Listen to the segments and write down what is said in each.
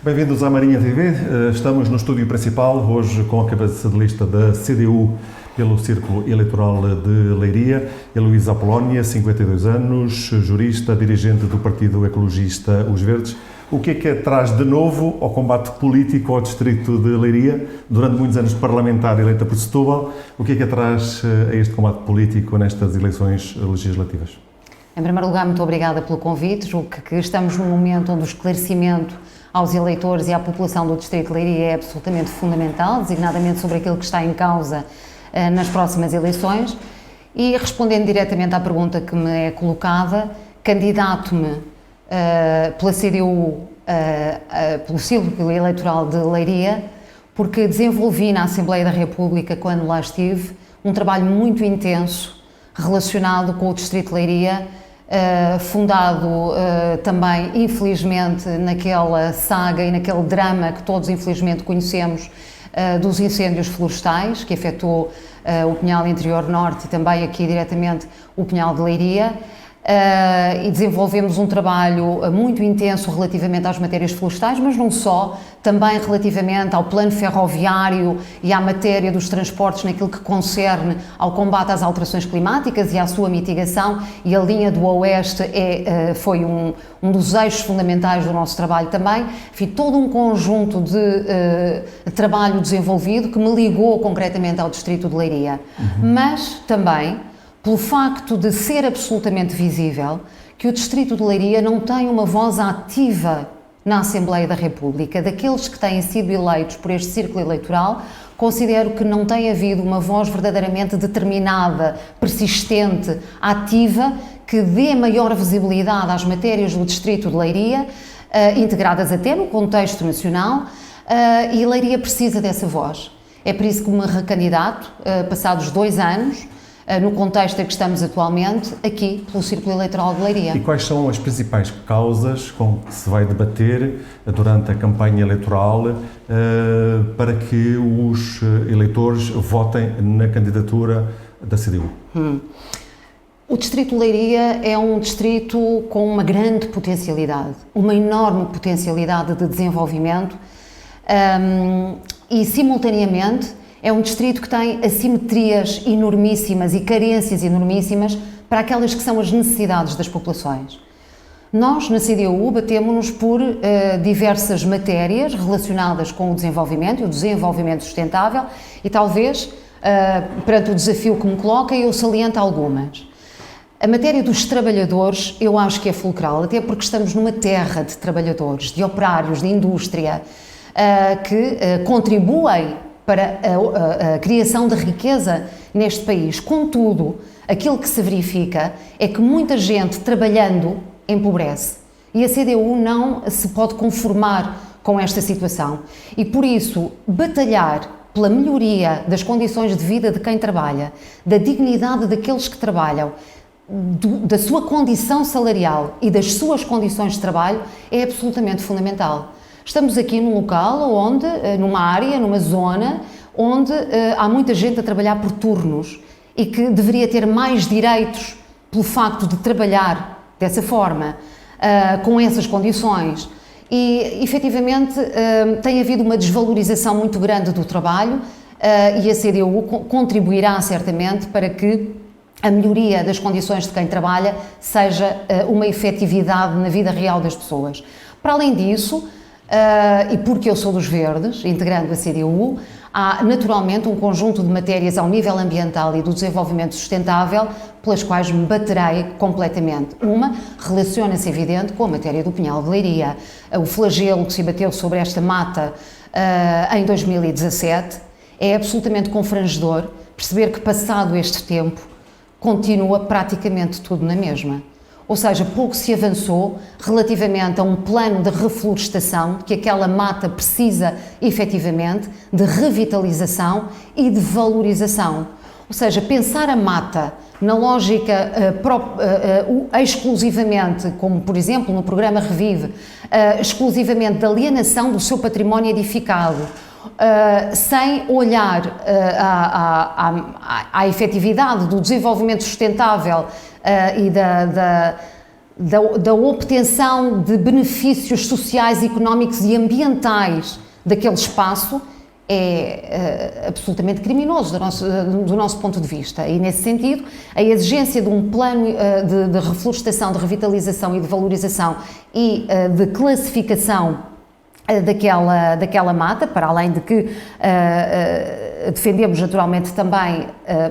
Bem-vindos à Marinha TV. Estamos no estúdio principal, hoje com a cabeça de lista da CDU pelo Círculo Eleitoral de Leiria, Heloísa Apolónia, 52 anos, jurista, dirigente do Partido Ecologista Os Verdes. O que é traz de novo ao combate político ao distrito de Leiria, durante muitos anos parlamentar eleita por Setúbal? O que é traz a este combate político nestas eleições legislativas? Em primeiro lugar, muito obrigada pelo convite. Julgo que estamos num momento onde o esclarecimento aos eleitores e à população do distrito de Leiria é absolutamente fundamental, designadamente sobre aquilo que está em causa nas próximas eleições. E respondendo diretamente à pergunta que me é colocada, candidato-me pela CDU, pelo Círculo Eleitoral de Leiria, porque desenvolvi na Assembleia da República, quando lá estive, um trabalho muito intenso relacionado com o distrito de Leiria, fundado também, infelizmente, naquela saga e naquele drama que todos, infelizmente, conhecemos dos incêndios florestais, que afetou o Pinhal Interior Norte e também aqui diretamente o Pinhal de Leiria. E desenvolvemos um trabalho muito intenso relativamente às matérias florestais, mas não só, também relativamente ao plano ferroviário e à matéria dos transportes naquilo que concerne ao combate às alterações climáticas e à sua mitigação, e a linha do Oeste foi um dos eixos fundamentais do nosso trabalho também. Enfim, todo um conjunto de trabalho desenvolvido que me ligou concretamente ao distrito de Leiria, mas também pelo facto de ser absolutamente visível que o distrito de Leiria não tem uma voz ativa na Assembleia da República. Daqueles que têm sido eleitos por este círculo eleitoral, considero que não tem havido uma voz verdadeiramente determinada, persistente, ativa, que dê maior visibilidade às matérias do distrito de Leiria, integradas até no contexto nacional, e Leiria precisa dessa voz. É por isso que me recandidato, passados 2 anos, no contexto em que estamos atualmente, aqui pelo Círculo Eleitoral de Leiria. E quais são as principais causas com que se vai debater durante a campanha eleitoral para que os eleitores votem na candidatura da CDU? O distrito de Leiria é um distrito com uma grande potencialidade, uma enorme potencialidade de desenvolvimento e, simultaneamente, é um distrito que tem assimetrias enormíssimas e carências enormíssimas para aquelas que são as necessidades das populações. Nós, na CDU, batemos-nos por diversas matérias relacionadas com o desenvolvimento e o desenvolvimento sustentável e talvez, perante o desafio que me coloca, eu saliento algumas. A matéria dos trabalhadores eu acho que é fulcral, até porque estamos numa terra de trabalhadores, de operários, de indústria, que contribuem para a criação de riqueza neste país. Contudo, aquilo que se verifica é que muita gente trabalhando empobrece e a CDU não se pode conformar com esta situação e, por isso, batalhar pela melhoria das condições de vida de quem trabalha, da dignidade daqueles que trabalham, da sua condição salarial e das suas condições de trabalho é absolutamente fundamental. Estamos aqui num local onde, numa área, numa zona, onde há muita gente a trabalhar por turnos e que deveria ter mais direitos pelo facto de trabalhar dessa forma, com essas condições. E, efetivamente, tem havido uma desvalorização muito grande do trabalho e a CDU contribuirá certamente para que a melhoria das condições de quem trabalha seja uma efetividade na vida real das pessoas. Para além disso, e porque eu sou dos Verdes, integrando a CDU, há naturalmente um conjunto de matérias ao nível ambiental e do desenvolvimento sustentável pelas quais me baterei completamente. Uma relaciona-se, evidente, com a matéria do Pinhal de Leiria. O flagelo que se abateu sobre esta mata em 2017 é absolutamente confrangedor perceber que, passado este tempo, continua praticamente tudo na mesma. Ou seja, pouco se avançou relativamente a um plano de reflorestação que aquela mata precisa, efetivamente, de revitalização e de valorização. Ou seja, pensar a mata na lógica exclusivamente, como por exemplo no programa Revive, exclusivamente da alienação do seu património edificado, sem olhar à efetividade do desenvolvimento sustentável e da obtenção de benefícios sociais, económicos e ambientais daquele espaço é absolutamente criminoso do nosso ponto de vista. E, nesse sentido, a exigência de um plano de reflorestação, de revitalização e de valorização e de classificação daquela mata, para além de que defendemos naturalmente também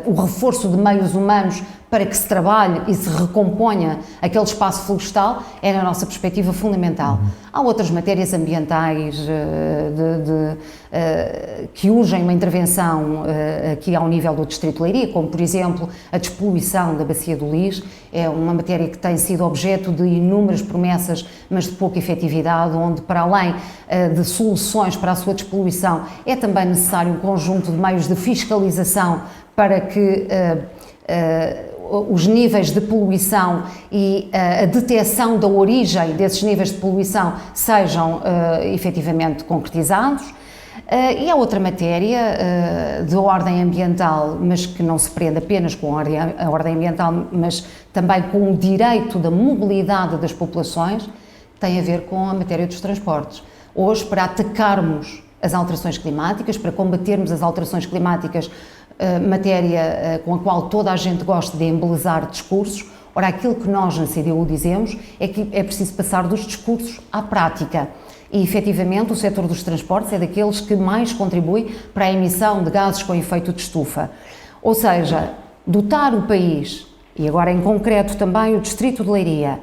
o reforço de meios humanos para que se trabalhe e se recomponha aquele espaço florestal, é, na nossa perspectiva, fundamental. Há outras matérias ambientais que urgem uma intervenção aqui ao nível do Distrito de Leiria, como, por exemplo, a despoluição da Bacia do Lis. É uma matéria que tem sido objeto de inúmeras promessas, mas de pouca efetividade, onde, para além de soluções para a sua despoluição, é também necessário um conjunto de meios de fiscalização para que os níveis de poluição e a detecção da origem desses níveis de poluição sejam efetivamente concretizados. E há outra matéria de ordem ambiental, mas que não se prende apenas com a ordem ambiental, mas também com o direito da mobilidade das populações, tem a ver com a matéria dos transportes. Hoje, para atacarmos as alterações climáticas, para combatermos as alterações climáticas, matéria com a qual toda a gente gosta de embelezar discursos, ora, aquilo que nós na CDU dizemos é que é preciso passar dos discursos à prática. E, efetivamente, o setor dos transportes é daqueles que mais contribui para a emissão de gases com efeito de estufa. Ou seja, dotar o país, e agora em concreto também o Distrito de Leiria,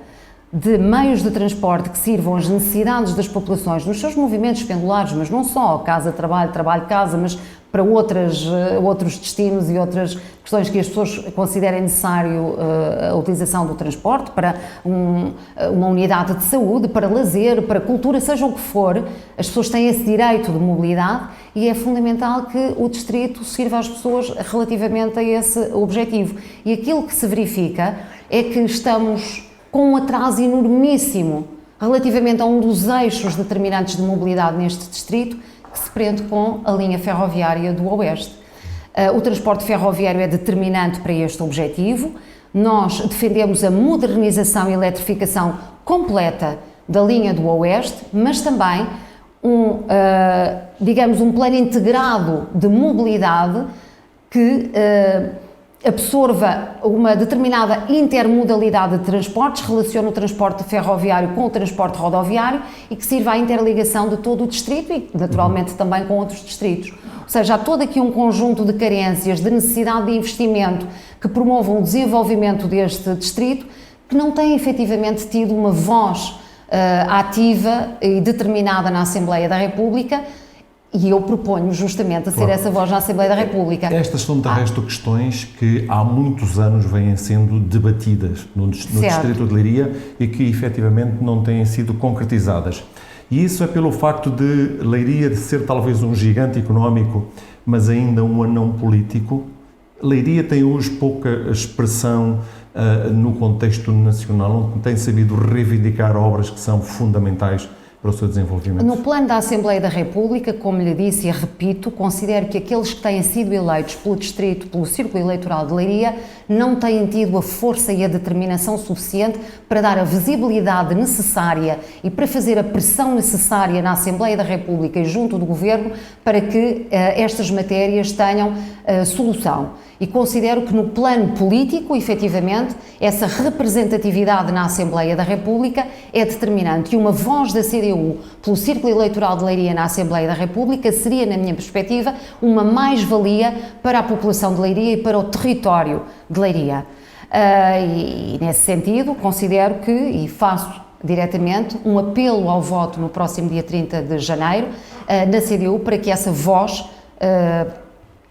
de meios de transporte que sirvam às necessidades das populações nos seus movimentos pendulares, mas não só casa-trabalho, trabalho-casa, mas para outros destinos e outras questões que as pessoas considerem necessário a utilização do transporte, para uma unidade de saúde, para lazer, para cultura, seja o que for, as pessoas têm esse direito de mobilidade e é fundamental que o Distrito sirva às pessoas relativamente a esse objetivo. E aquilo que se verifica é que estamos com um atraso enormíssimo relativamente a um dos eixos determinantes de mobilidade neste distrito, que se prende com a linha ferroviária do Oeste. O transporte ferroviário é determinante para este objetivo. Nós defendemos a modernização e eletrificação completa da linha do Oeste, mas também um plano integrado de mobilidade que absorva uma determinada intermodalidade de transportes, relaciona o transporte ferroviário com o transporte rodoviário e que sirva à interligação de todo o distrito e, naturalmente, também com outros distritos. Ou seja, há todo aqui um conjunto de carências, de necessidade de investimento que promovam o desenvolvimento deste distrito, que não tem efetivamente tido uma voz ativa e determinada na Assembleia da República. E eu proponho justamente a ser essa voz na Assembleia da República. Estas são, de resto, questões que há muitos anos vêm sendo debatidas no Distrito de Leiria e que, efetivamente, não têm sido concretizadas. E isso é pelo facto de Leiria de ser talvez um gigante económico, mas ainda um anão político. Leiria tem hoje pouca expressão no contexto nacional, onde tem sabido reivindicar obras que são fundamentais para o seu desenvolvimento. No plano da Assembleia da República, como lhe disse e repito, considero que aqueles que têm sido eleitos pelo Distrito, pelo Círculo Eleitoral de Leiria, não têm tido a força e a determinação suficiente para dar a visibilidade necessária e para fazer a pressão necessária na Assembleia da República e junto do Governo para que estas matérias tenham solução. E considero que no plano político, efetivamente, essa representatividade na Assembleia da República é determinante. E uma voz da CDU pelo Círculo Eleitoral de Leiria na Assembleia da República seria, na minha perspectiva, uma mais-valia para a população de Leiria e para o território de Leiria. E nesse sentido, considero que, e faço diretamente, um apelo ao voto no próximo dia 30 de janeiro na CDU para que essa voz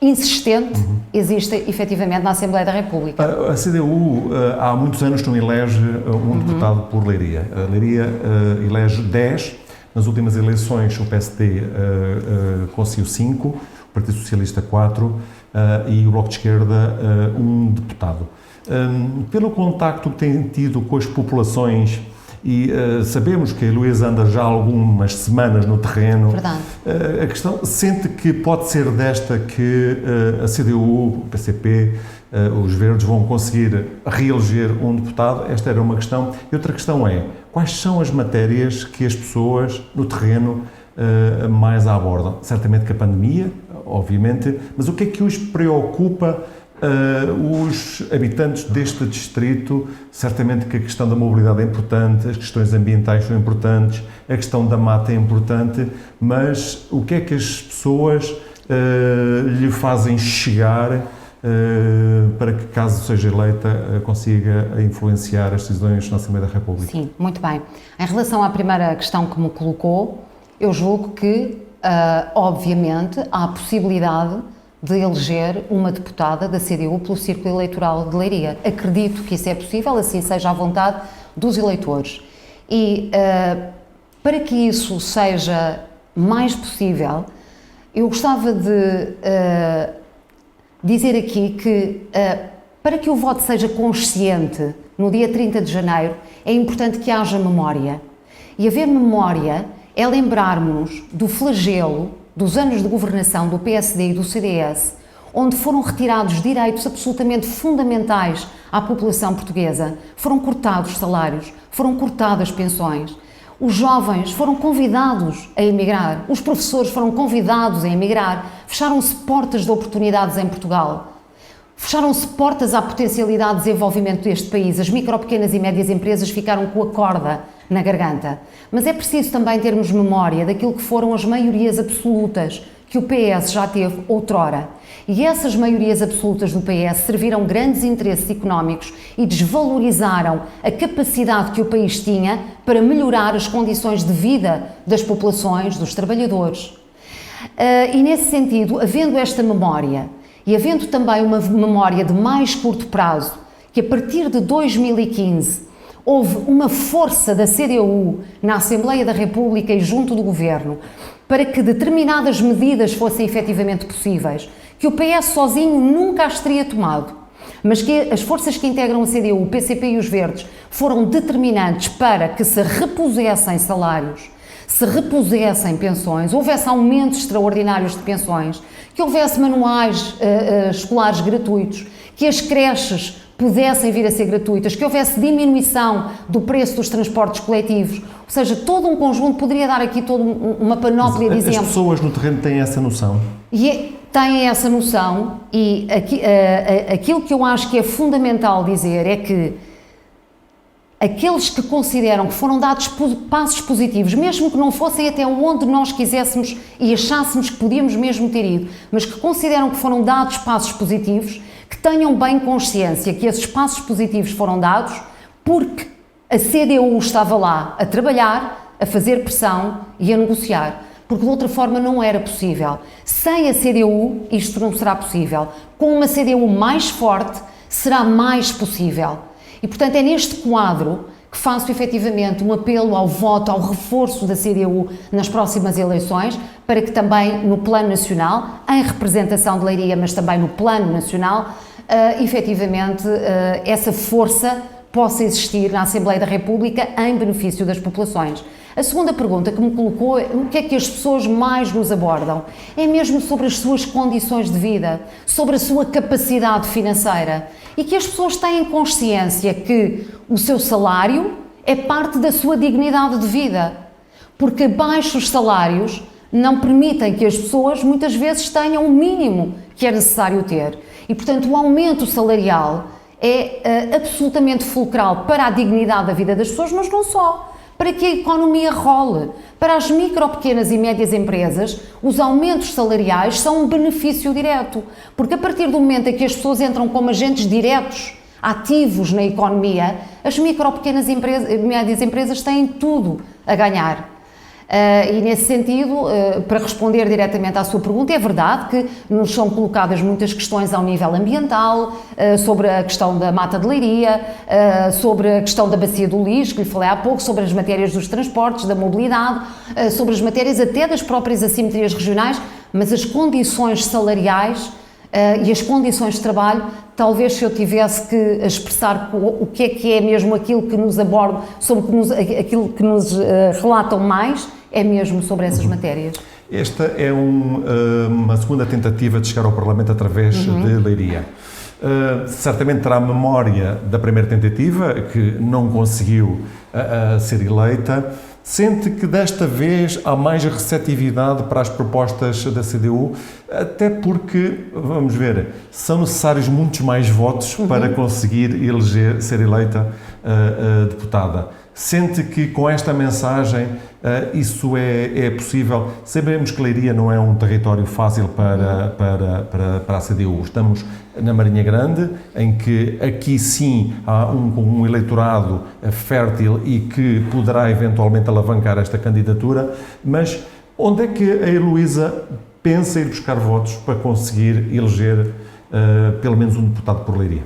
insistente existe efetivamente na Assembleia da República. A CDU há muitos anos não elege um deputado por Leiria. A Leiria elege 10, nas últimas eleições o PSD conseguiu 5, o Partido Socialista 4 e o Bloco de Esquerda 1 deputado. Pelo contacto que tem tido com as populações e sabemos que a Heloísa anda já há algumas semanas no terreno. Verdade. A questão, sente que pode ser desta que a CDU, o PCP, os Verdes vão conseguir reeleger um deputado? Esta era uma questão. E outra questão é, quais são as matérias que as pessoas no terreno mais abordam? Certamente que a pandemia, obviamente, mas o que é que os preocupa os habitantes deste distrito? Certamente que a questão da mobilidade é importante, as questões ambientais são importantes, a questão da mata é importante, mas o que é que as pessoas lhe fazem chegar para que, caso seja eleita, consiga influenciar as decisões na Assembleia da República? Sim, muito bem. Em relação à primeira questão que me colocou, eu julgo que, obviamente, há a possibilidade de eleger uma deputada da CDU pelo Círculo Eleitoral de Leiria. Acredito que isso é possível, assim seja à vontade dos eleitores. E para que isso seja mais possível, eu gostava de dizer aqui que, para que o voto seja consciente no dia 30 de janeiro, é importante que haja memória. E haver memória é lembrarmos-nos do flagelo dos anos de governação do PSD e do CDS, onde foram retirados direitos absolutamente fundamentais à população portuguesa. Foram cortados salários, foram cortadas pensões. Os jovens foram convidados a emigrar, os professores foram convidados a emigrar, fecharam-se portas de oportunidades em Portugal, fecharam-se portas à potencialidade de desenvolvimento deste país. As micro, pequenas e médias empresas ficaram com a corda na garganta. Mas é preciso também termos memória daquilo que foram as maiorias absolutas que o PS já teve outrora. E essas maiorias absolutas do PS serviram grandes interesses económicos e desvalorizaram a capacidade que o país tinha para melhorar as condições de vida das populações, dos trabalhadores. E nesse sentido, havendo esta memória e havendo também uma memória de mais curto prazo, que a partir de 2015 houve uma força da CDU na Assembleia da República e junto do Governo para que determinadas medidas fossem efetivamente possíveis, que o PS sozinho nunca as teria tomado, mas que as forças que integram a CDU, o PCP e os Verdes foram determinantes para que se repusessem salários, se repusessem pensões, houvesse aumentos extraordinários de pensões, que houvesse manuais escolares gratuitos, que as creches pudessem vir a ser gratuitas, que houvesse diminuição do preço dos transportes coletivos, ou seja, todo um conjunto, poderia dar aqui toda uma panóplia de exemplos. As pessoas no terreno têm essa noção? Têm essa noção e aquilo que eu acho que é fundamental dizer é que aqueles que consideram que foram dados passos positivos, mesmo que não fossem até onde nós quiséssemos e achássemos que podíamos mesmo ter ido, mas que consideram que foram dados passos positivos, que tenham bem consciência que esses passos positivos foram dados porque a CDU estava lá a trabalhar, a fazer pressão e a negociar, porque de outra forma não era possível. Sem a CDU isto não será possível. Com uma CDU mais forte será mais possível. E portanto é neste quadro que faço efetivamente um apelo ao voto, ao reforço da CDU nas próximas eleições, para que também no plano nacional, em representação de Leiria, mas também no plano nacional, efetivamente essa força possa existir na Assembleia da República em benefício das populações. A segunda pergunta que me colocou é o que é que as pessoas mais nos abordam? É mesmo sobre as suas condições de vida, sobre a sua capacidade financeira e que as pessoas têm consciência que o seu salário é parte da sua dignidade de vida, porque baixos salários não permitem que as pessoas muitas vezes tenham o mínimo que é necessário ter e, portanto, o aumento salarial é absolutamente fulcral para a dignidade da vida das pessoas, mas não só. Para que a economia role. Para as micro, pequenas e médias empresas, os aumentos salariais são um benefício direto, porque a partir do momento em que as pessoas entram como agentes diretos, ativos na economia, as micro, pequenas e médias empresas têm tudo a ganhar. E nesse sentido, para responder diretamente à sua pergunta, é verdade que nos são colocadas muitas questões ao nível ambiental, sobre a questão da mata de Leiria, sobre a questão da bacia do lixo, que lhe falei há pouco, sobre as matérias dos transportes, da mobilidade, sobre as matérias até das próprias assimetrias regionais, mas as condições salariais e as condições de trabalho, talvez se eu tivesse que expressar o que é mesmo aquilo que nos aborda, sobre aquilo que nos relatam mais, é mesmo sobre essas matérias. Esta é uma segunda tentativa de chegar ao Parlamento através de Leiria. Certamente terá memória da primeira tentativa, que não conseguiu ser eleita. Sente que desta vez há mais receptividade para as propostas da CDU, até porque, vamos ver, são necessários muitos mais votos para conseguir ser eleita deputada. Sente que com esta mensagem isso é possível? Sabemos que Leiria não é um território fácil para a CDU. Estamos na Marinha Grande, em que aqui sim há um eleitorado fértil e que poderá eventualmente alavancar esta candidatura, mas onde é que a Heloísa pensa ir buscar votos para conseguir eleger pelo menos um deputado por Leiria?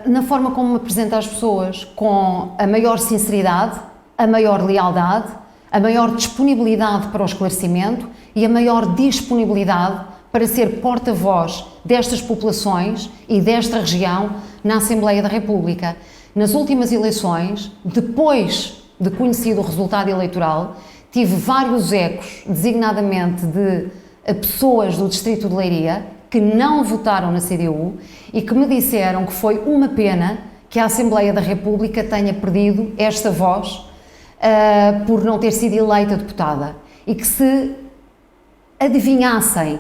Na forma como me apresenta às pessoas, com a maior sinceridade, a maior lealdade, a maior disponibilidade para o esclarecimento e a maior disponibilidade para ser porta-voz destas populações e desta região na Assembleia da República. Nas últimas eleições, depois de conhecido o resultado eleitoral, tive vários ecos, designadamente de pessoas do distrito de Leiria, que não votaram na CDU e que me disseram que foi uma pena que a Assembleia da República tenha perdido esta voz por não ter sido eleita deputada e que se adivinhassem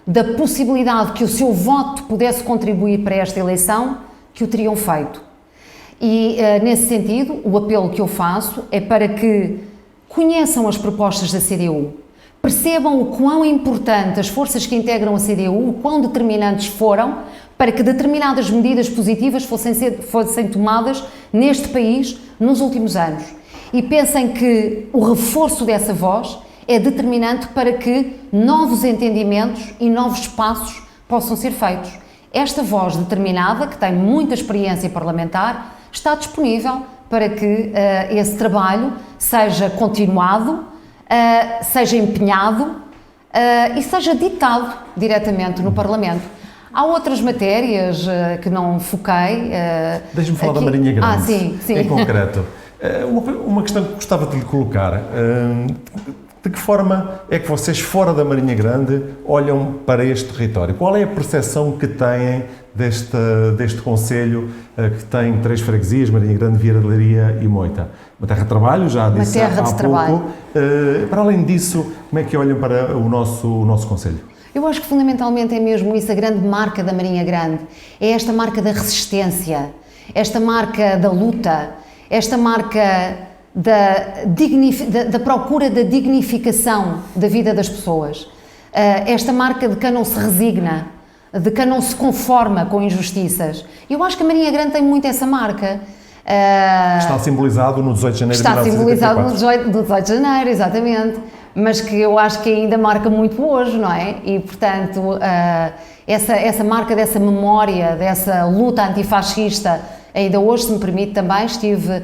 da possibilidade que o seu voto pudesse contribuir para esta eleição, que o teriam feito. E, nesse sentido, o apelo que eu faço é para que conheçam as propostas da CDU, percebam o quão importante as forças que integram a CDU, o quão determinantes foram para que determinadas medidas positivas fossem tomadas neste país nos últimos anos. E pensem que o reforço dessa voz é determinante para que novos entendimentos e novos passos possam ser feitos. Esta voz determinada, que tem muita experiência parlamentar, está disponível para que esse trabalho seja continuado, seja empenhado e seja ditado diretamente no Parlamento. Há outras matérias que não foquei. Deixe-me falar da Marinha Grande, sim. em concreto. Uma questão que gostava de lhe colocar. De que forma é que vocês, fora da Marinha Grande, olham para este território? Qual é a percepção que têm deste concelho que tem 3 freguesias, Marinha Grande, Vieira de Leiria e Moita? Uma terra de trabalho, já disse há pouco. Para além disso, como é que olham para o nosso concelho? Eu acho que fundamentalmente é mesmo isso a grande marca da Marinha Grande. É esta marca da resistência, esta marca da luta, esta marca da procura da dignificação da vida das pessoas. Esta marca de quem não se resigna, de quem não se conforma com injustiças. Eu acho que a Marinha Grande tem muito essa marca. Está simbolizado no 18 de janeiro de 1984. Está simbolizado no 18 de janeiro, exatamente. Mas que eu acho que ainda marca muito hoje, não é? E, portanto, essa marca dessa memória, dessa luta antifascista, ainda hoje, se me permite também, estive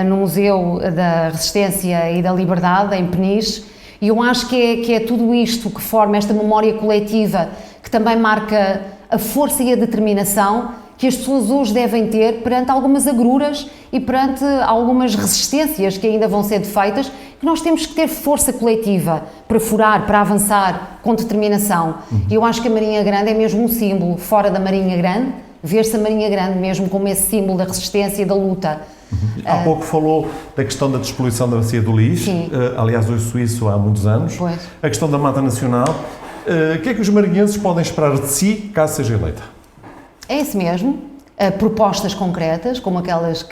no Museu da Resistência e da Liberdade, em Peniche, e eu acho que é tudo isto que forma esta memória coletiva, que também marca a força e a determinação que as pessoas hoje devem ter perante algumas agruras e perante algumas resistências que ainda vão ser feitas, que nós temos que ter força coletiva para furar, para avançar com determinação. E eu acho que a Marinha Grande é mesmo um símbolo. Fora da Marinha Grande, ver-se a Marinha Grande mesmo como esse símbolo da resistência e da luta. Há pouco falou da questão da despoluição da bacia do Lix, aliás, ouço isso há muitos anos. Pois. A questão da Mata Nacional. O que é que os marinhenses podem esperar de si, caso seja eleita? É isso mesmo. Propostas concretas, como aquelas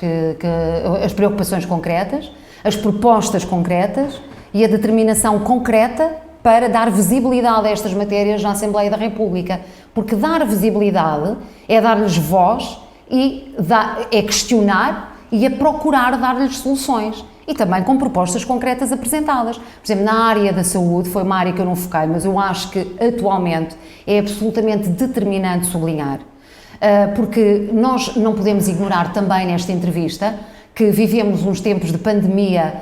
as preocupações concretas, as propostas concretas e a determinação concreta para dar visibilidade a estas matérias na Assembleia da República. Porque dar visibilidade é dar-lhes voz e é questionar e é procurar dar-lhes soluções. E também com propostas concretas apresentadas. Por exemplo, na área da saúde, foi uma área que eu não foquei, mas eu acho que atualmente é absolutamente determinante sublinhar. Porque nós não podemos ignorar também nesta entrevista que vivemos uns tempos de pandemia,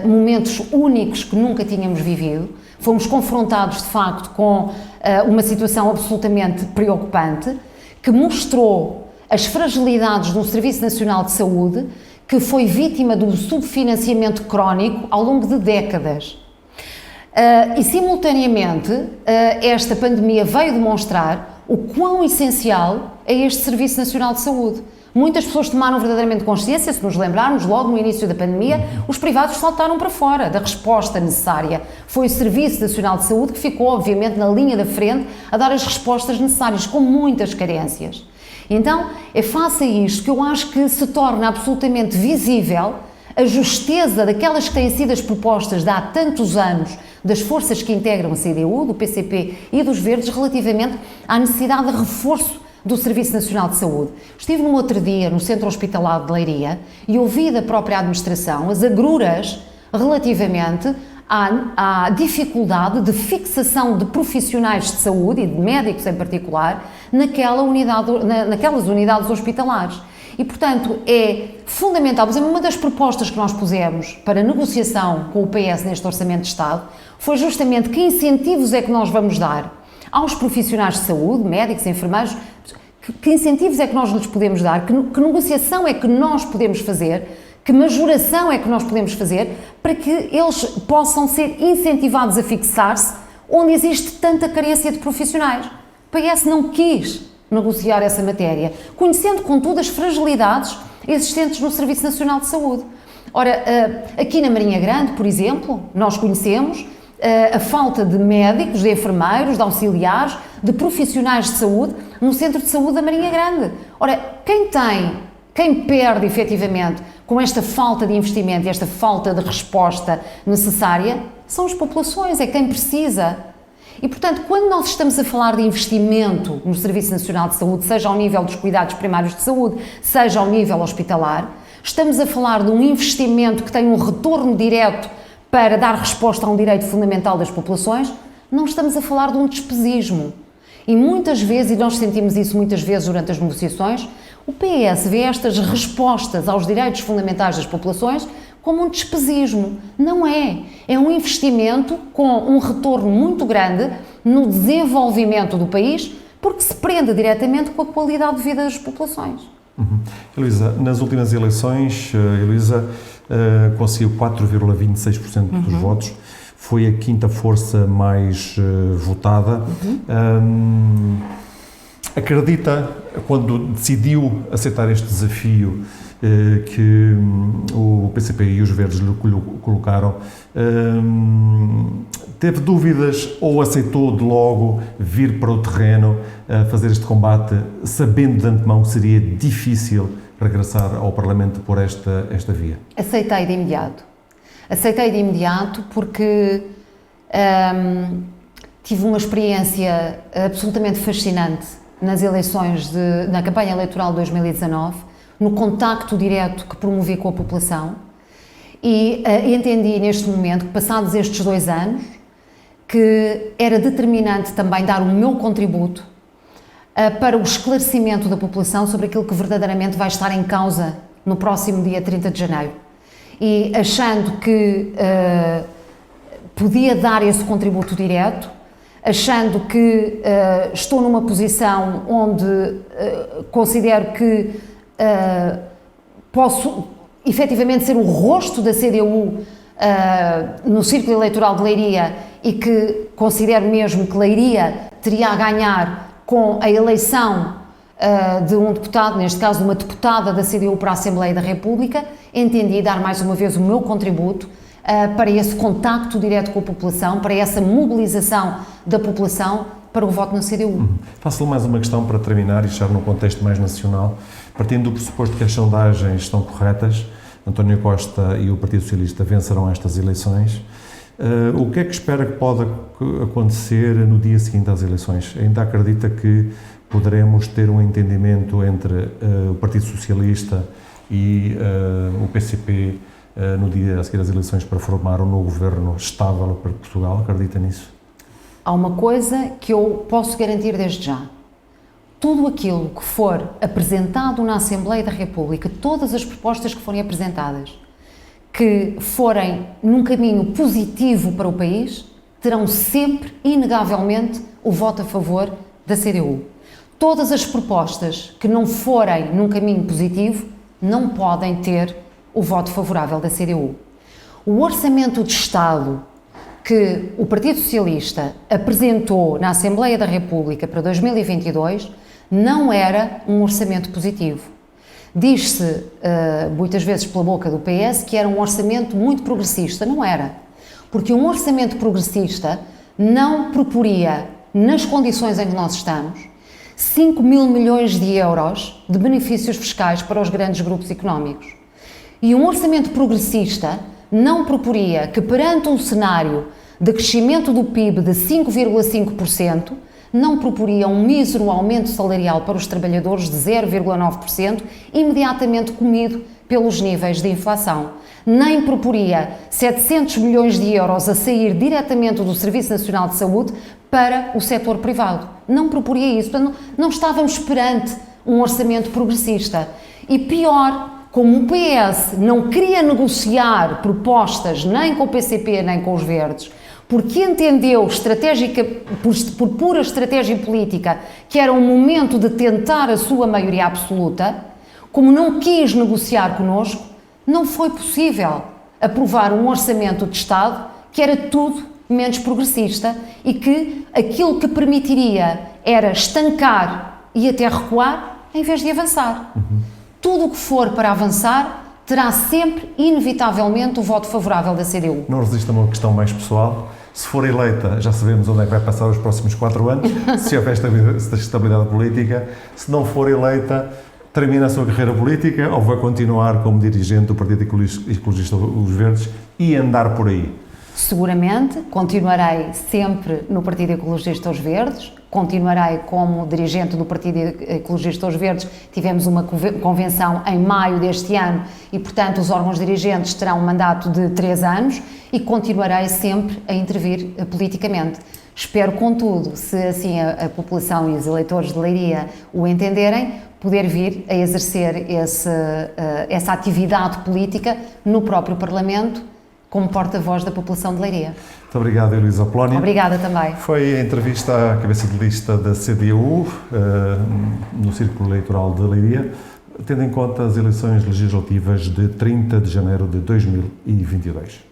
momentos únicos que nunca tínhamos vivido. fomos confrontados de facto com uma situação absolutamente preocupante, que mostrou as fragilidades do Serviço Nacional de Saúde, que foi vítima do subfinanciamento crónico ao longo de décadas. E simultaneamente esta pandemia veio demonstrar o quão essencial é este Serviço Nacional de Saúde. Muitas pessoas tomaram verdadeiramente consciência, se nos lembrarmos, logo no início da pandemia, os privados saltaram para fora da resposta necessária. Foi o Serviço Nacional de Saúde que ficou, obviamente, na linha da frente a dar as respostas necessárias, com muitas carências. Então, é face a isto que eu acho que se torna absolutamente visível a justeza daquelas que têm sido as propostas de há tantos anos das forças que integram a CDU, do PCP e dos Verdes, relativamente à necessidade de reforço do Serviço Nacional de Saúde. Estive no outro dia no Centro Hospitalar de Leiria e ouvi da própria administração as agruras relativamente à dificuldade de fixação de profissionais de saúde e de médicos em particular naquelas unidades hospitalares. E, portanto, é fundamental, por exemplo, uma das propostas que nós pusemos para negociação com o PS neste Orçamento de Estado foi justamente que incentivos é que nós vamos dar aos profissionais de saúde, médicos, enfermeiros, que incentivos é que nós lhes podemos dar, que negociação é que nós podemos fazer, que majoração é que nós podemos fazer para que eles possam ser incentivados a fixar-se onde existe tanta carência de profissionais. O PS não quis negociar essa matéria, conhecendo, contudo, as fragilidades existentes no Serviço Nacional de Saúde. Ora, aqui na Marinha Grande, por exemplo, nós conhecemos a falta de médicos, de enfermeiros, de auxiliares, de profissionais de saúde no Centro de Saúde da Marinha Grande. Ora, quem perde efetivamente com esta falta de investimento e esta falta de resposta necessária são as populações, é quem precisa. E, portanto, quando nós estamos a falar de investimento no Serviço Nacional de Saúde, seja ao nível dos cuidados primários de saúde, seja ao nível hospitalar, estamos a falar de um investimento que tem um retorno direto para dar resposta a um direito fundamental das populações, não estamos a falar de um despesismo. E muitas vezes, e nós sentimos isso muitas vezes durante as negociações, o PS vê estas respostas aos direitos fundamentais das populações como um despesismo. Não é. É um investimento com um retorno muito grande no desenvolvimento do país, porque se prende diretamente com a qualidade de vida das populações. Heloísa, nas últimas eleições, conseguiu 4,26% dos votos, foi a quinta força mais votada. Acredita, quando decidiu aceitar este desafio que o PCP e os Verdes lhe colocaram, teve dúvidas ou aceitou de logo vir para o terreno fazer este combate, sabendo de antemão que seria difícil regressar ao Parlamento por esta via? Aceitei de imediato. Aceitei de imediato porque tive uma experiência absolutamente fascinante nas eleições, na campanha eleitoral de 2019, no contacto direto que promovi com a população e entendi neste momento, que passados estes 2 anos, que era determinante também dar o meu contributo para o esclarecimento da população sobre aquilo que verdadeiramente vai estar em causa no próximo dia 30 de janeiro. E achando que podia dar esse contributo direto, achando que estou numa posição onde considero que posso efetivamente ser o rosto da CDU no círculo eleitoral de Leiria e que considero mesmo que Leiria teria a ganhar com a eleição de um deputado, neste caso uma deputada da CDU para a Assembleia da República, entendi dar mais uma vez o meu contributo para esse contacto direto com a população, para essa mobilização da população para o voto na CDU. Faço-lhe mais uma questão para terminar e estar num contexto mais nacional. Partindo do pressuposto que as sondagens estão corretas, António Costa e o Partido Socialista vencerão estas eleições, o que é que espera que pode acontecer no dia seguinte às eleições? Ainda acredita que poderemos ter um entendimento entre o Partido Socialista e o PCP no dia a seguir às eleições para formar um novo governo estável para Portugal? Acredita nisso? Há uma coisa que eu posso garantir desde já. Tudo aquilo que for apresentado na Assembleia da República, todas as propostas que forem apresentadas, que forem num caminho positivo para o país, terão sempre, inegavelmente, o voto a favor da CDU. Todas as propostas que não forem num caminho positivo não podem ter o voto favorável da CDU. O Orçamento de Estado que o Partido Socialista apresentou na Assembleia da República para 2022 não era um orçamento positivo. Diz-se muitas vezes pela boca do PS que era um orçamento muito progressista. Não era. Porque um orçamento progressista não proporia, nas condições em que nós estamos, 5 mil milhões de euros de benefícios fiscais para os grandes grupos económicos. E um orçamento progressista não proporia que, perante um cenário de crescimento do PIB de 5,5%, não proporia um mísero aumento salarial para os trabalhadores de 0,9%, imediatamente comido pelos níveis de inflação. Nem proporia 700 milhões de euros a sair diretamente do Serviço Nacional de Saúde para o setor privado. Não proporia isso. Portanto, não estávamos perante um orçamento progressista. E pior, como o PS não queria negociar propostas nem com o PCP nem com os Verdes, porque entendeu, por pura estratégia política, que era um momento de tentar a sua maioria absoluta, como não quis negociar connosco, não foi possível aprovar um orçamento de Estado que era tudo menos progressista e que aquilo que permitiria era estancar e até recuar em vez de avançar. Tudo o que for para avançar terá sempre, inevitavelmente, o voto favorável da CDU. Não resista a uma questão mais pessoal. Se for eleita, já sabemos onde é que vai passar os próximos 4 anos, se houver estabilidade política. Se não for eleita, termina a sua carreira política ou vai continuar como dirigente do Partido Ecologista Os Verdes e andar por aí? Seguramente, continuarei sempre no Partido Ecologista Os Verdes, continuarei como dirigente do Partido Ecologista Os Verdes. Tivemos uma convenção em maio deste ano e, portanto, os órgãos dirigentes terão um mandato de 3 anos e continuarei sempre a intervir politicamente. Espero, contudo, se assim a população e os eleitores de Leiria o entenderem, poder vir a exercer essa atividade política no próprio Parlamento, como porta-voz da população de Leiria. Muito obrigado, Heloísa Apolónia. Obrigada também. Foi a entrevista à cabeça de lista da CDU no Círculo Eleitoral de Leiria, tendo em conta as eleições legislativas de 30 de janeiro de 2022.